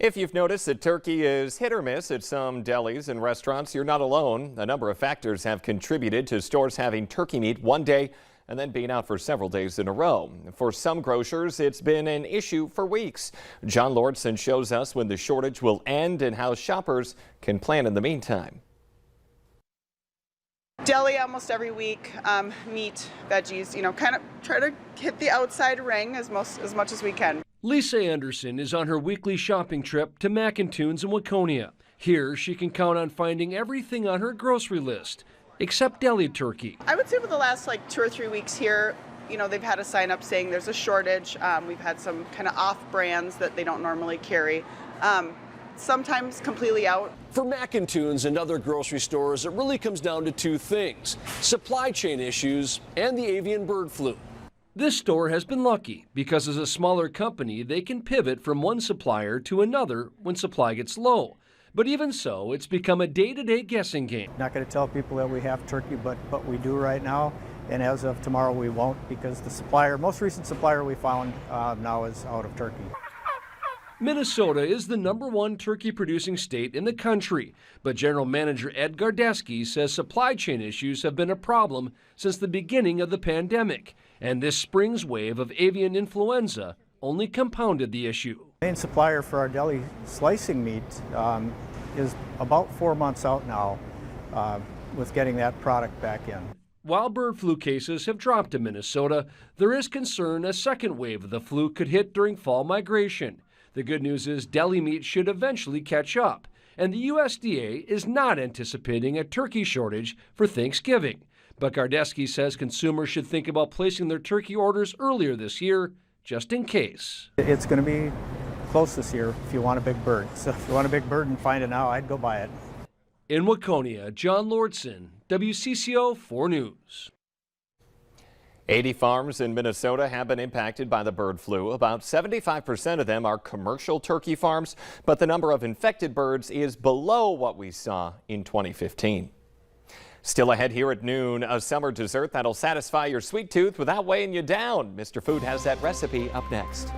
If you've noticed that turkey is hit or miss at some delis and restaurants, you're not alone. A number of factors have contributed to stores having turkey meat one day and then being out for several days in a row. For some grocers, it's been an issue for weeks. John Lordson shows us when the shortage will end and how shoppers can plan in the meantime. Deli almost every week, meat, veggies, kind of try to hit the outside ring as much as we can. Lisa Anderson is on her weekly shopping trip to McIntoons in Waconia. Here, she can count on finding everything on her grocery list, except deli turkey. I would say for the last 2 or 3 weeks here, they've had a sign up saying there's a shortage. We've had some kind of off brands that they don't normally carry. Sometimes completely out. For McIntoons and other grocery stores, it really comes down to two things: supply chain issues and the avian bird flu. This store has been lucky because as a smaller company, they can pivot from one supplier to another when supply gets low. But even so, it's become a day-to-day guessing game. Not going to tell people that we have turkey, but we do right now. And as of tomorrow, we won't, because the most recent supplier we found now is out of turkey. Minnesota is the #1 turkey producing state in the country, but General Manager Ed Gardeski says supply chain issues have been a problem since the beginning of the pandemic, and this spring's wave of avian influenza only compounded the issue. The main supplier for our deli slicing meat is about 4 months out now with getting that product back in. While bird flu cases have dropped in Minnesota, there is concern a second wave of the flu could hit during fall migration. The good news is deli meat should eventually catch up, and the USDA is not anticipating a turkey shortage for Thanksgiving. But Gardeski says consumers should think about placing their turkey orders earlier this year, just in case. It's going to be close this year if you want a big bird. So if you want a big bird and find it now, I'd go buy it. In Waconia, John Lordson, WCCO 4 News. 80 farms in Minnesota have been impacted by the bird flu. About 75% of them are commercial turkey farms, but the number of infected birds is below what we saw in 2015. Still ahead here at noon, a summer dessert that'll satisfy your sweet tooth without weighing you down. Mr. Food has that recipe up next.